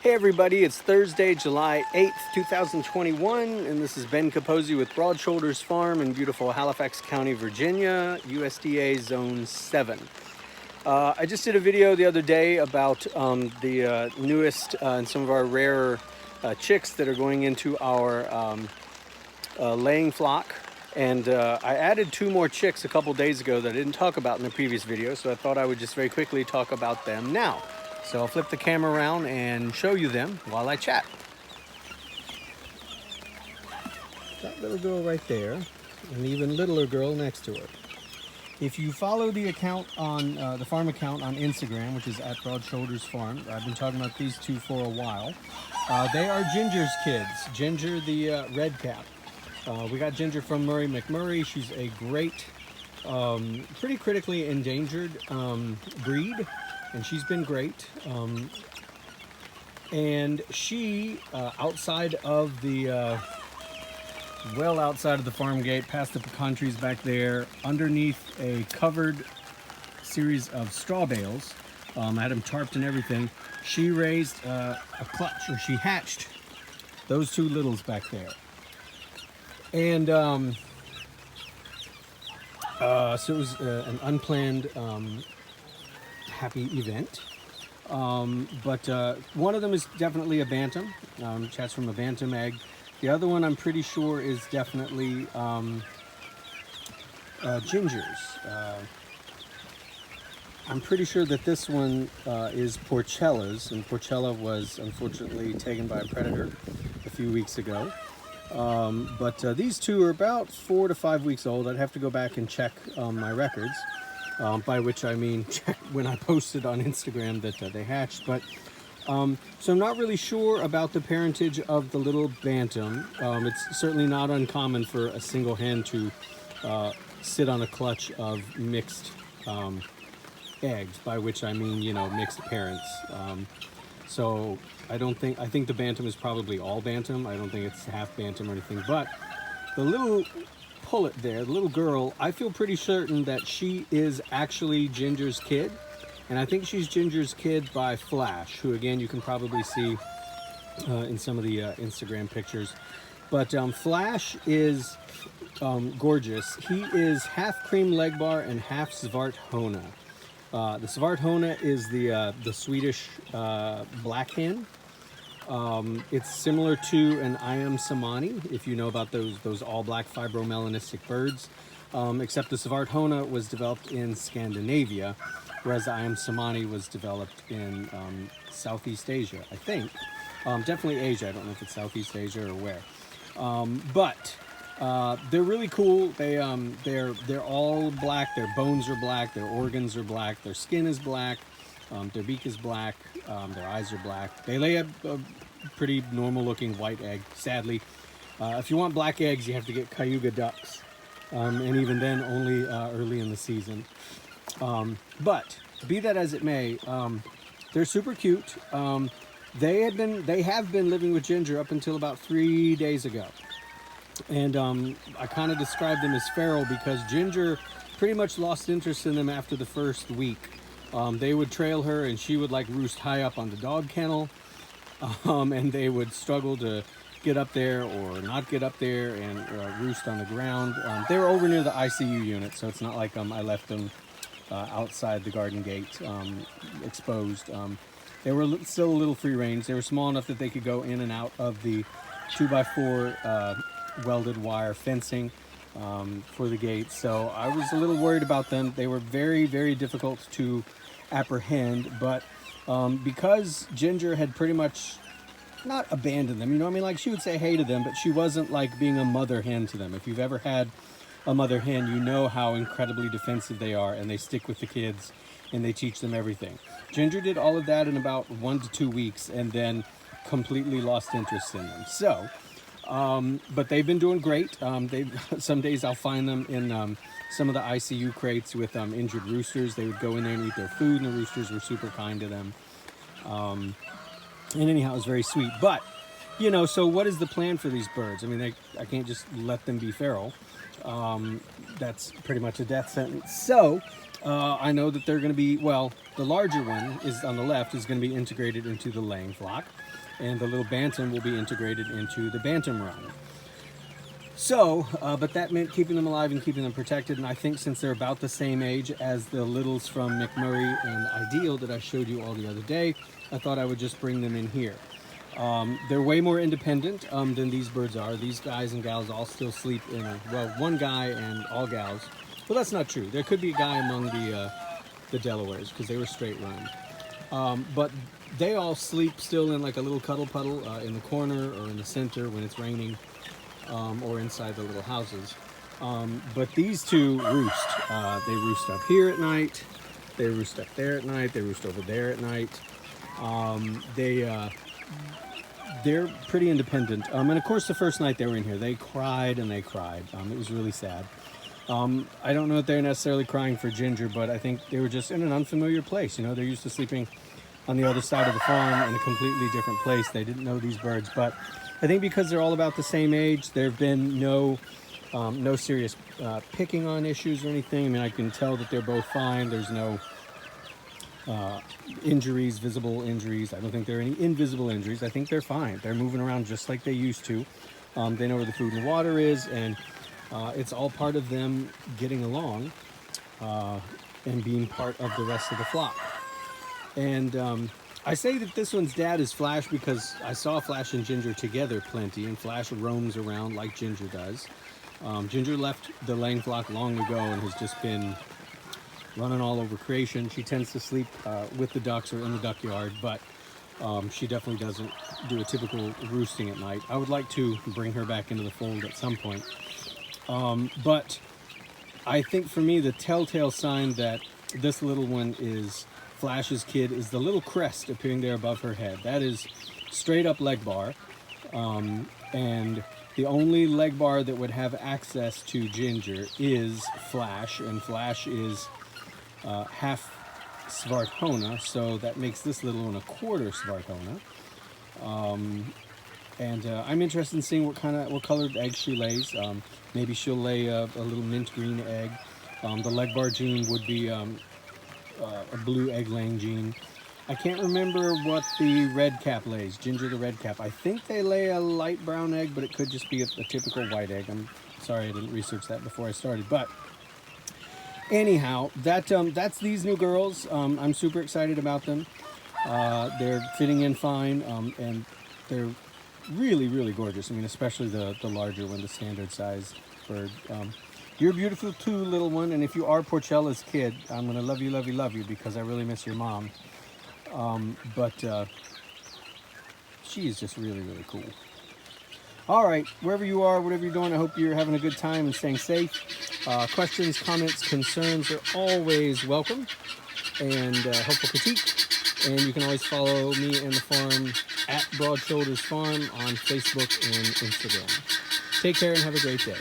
Hey everybody, it's Thursday, July 8th, 2021, and this is Ben Capozzi with Broad Shoulders Farm in beautiful Halifax County, Virginia, USDA Zone 7. I just did a video the other day about the newest and some of our rarer chicks that are going into our laying flock. And I added 2 more chicks a couple days ago that I didn't talk about in the previous video, so I thought I would just very quickly talk about them now. So I'll flip the camera around and show you them while I chat. That little girl right there, and even littler girl next to her. If you follow the account on the farm account on Instagram, which is at Broad Shoulders Farm, I've been talking about these 2 for a while. They are Ginger's kids, Ginger the RedCap. We got Ginger from Murray McMurray. She's a great, pretty critically endangered breed. And she's been great. And she, outside of the, well outside of the farm gate, past the pecan trees back there, underneath a covered series of straw bales, I had them tarped and everything, she raised a clutch, or she hatched those 2 littles back there. And so it was an unplanned happy event, but one of them is definitely a bantam. Chat's from a bantam egg. The other one I'm pretty sure is definitely Ginger's. I'm pretty sure that this one is Porcella's, and Porcella was unfortunately taken by a predator a few weeks ago. But these 2 are about 4 to 5 weeks old. I'd have to go back and check my records. By which I mean check when I posted on Instagram that they hatched. But so I'm not really sure about the parentage of the little bantam. It's certainly not uncommon for a single hen to sit on a clutch of mixed eggs, by which I mean, you know, mixed parents. So I think the bantam is probably all bantam. I don't think it's half bantam or anything. But the little pullet there, the little girl, I feel pretty certain that she is actually Ginger's kid. And I think she's Ginger's kid by Flash, who again you can probably see in some of the Instagram pictures. But Flash is gorgeous. He is half cream leg bar and half Svarthona. The Svarthona is the Swedish black hen. It's similar to an Iam Samani, if you know about those all-black fibromelanistic birds, except the Svarthona was developed in Scandinavia, whereas the Iam Samani was developed in Southeast Asia, I think. Definitely Asia. I don't know if it's Southeast Asia or where. But they're really cool. They're all black. Their bones are black. Their organs are black. Their skin is black. Their beak is black, their eyes are black. They lay a pretty normal looking white egg, sadly. If you want black eggs, you have to get Cayuga ducks. And even then, only early in the season. But be that as it may, they're super cute. They have been living with Ginger up until about 3 days ago. And I kind of described them as feral because Ginger pretty much lost interest in them after the first week. They would trail her and she would like roost high up on the dog kennel, and they would struggle to get up there or not get up there and roost on the ground. They were over near the ICU unit, so it's not like I left them outside the garden gate exposed. They were still a little free range. They were small enough that they could go in and out of the 2x4 welded wire fencing for the gate. So I was a little worried about them. They were very, very difficult to apprehend, but because Ginger had pretty much not abandoned them, you know what I mean, like she would say hey to them, but she wasn't like being a mother hen to them. If you've ever had a mother hen, you know how incredibly defensive they are, and they stick with the kids and they teach them everything. Ginger did all of that in about 1 to 2 weeks and then completely lost interest in them. So but they've been doing great. Some days I'll find them in some of the ICU crates with injured roosters. They would go in there and eat their food, and the roosters were super kind to them. And anyhow, it was very sweet. But, you know, so what is the plan for these birds? I mean, I can't just let them be feral. That's pretty much a death sentence. So I know that they're going to be, well, the larger one is on the left is going to be integrated into the laying flock, and the little bantam will be integrated into the bantam run. So, but that meant keeping them alive and keeping them protected, and I think since they're about the same age as the littles from McMurray and Ideal that I showed you all the other day, I thought I would just bring them in here. They're way more independent than these birds are. These guys and gals all still sleep in a, well, one guy and all gals. Well, that's not true. There could be a guy among the Delawares because they were straight run. But they all sleep still in like a little cuddle puddle in the corner or in the center when it's raining, or inside the little houses. But these two roost. They roost up here at night. They roost up there at night. They roost over there at night. They're pretty independent. And of course, the first night they were in here, they cried and they cried. It was really sad. I don't know if they're necessarily crying for Ginger, but I think they were just in an unfamiliar place. You know, they're used to sleeping on the other side of the farm in a completely different place. They didn't know these birds, but I think because they're all about the same age, there have been no serious picking on issues or anything. I mean, I can tell that they're both fine. There's no injuries, visible injuries. I don't think there are any invisible injuries. I think they're fine. They're moving around just like they used to. They know where the food and water is, and it's all part of them getting along and being part of the rest of the flock. And I say that this one's dad is Flash because I saw Flash and Ginger together plenty, and Flash roams around like Ginger does. Ginger left the laying flock long ago and has just been running all over creation. She tends to sleep with the ducks or in the duck yard, but she definitely doesn't do a typical roosting at night. I would like to bring her back into the fold at some point. But I think for me, the telltale sign that this little one is Flash's kid is the little crest appearing there above her head. That is straight up leg bar. And the only leg bar that would have access to Ginger is Flash, and Flash is half Svarthona, so that makes this little one a quarter Svarthona. And I'm interested in seeing what colored eggs she lays. Maybe she'll lay a little mint green egg. The leg bar gene would be a blue egg laying gene. I can't remember what the RedCap lays, Ginger the RedCap. I think they lay a light brown egg, but it could just be a typical white egg. I'm sorry I didn't research that before I started, but anyhow, that's these new girls. I'm super excited about them. They're fitting in fine, and they're really, really gorgeous. I mean, especially the larger one, the standard size bird. You're beautiful too, little one, and if you are Porcella's kid, I'm going to love you, love you, love you, because I really miss your mom. But she is just really, really cool. All right, wherever you are, whatever you're doing, I hope you're having a good time and staying safe. Questions, comments, concerns are always welcome, and helpful critique. And you can always follow me and the farm at Broad Shoulders Farm on Facebook and Instagram. Take care and have a great day.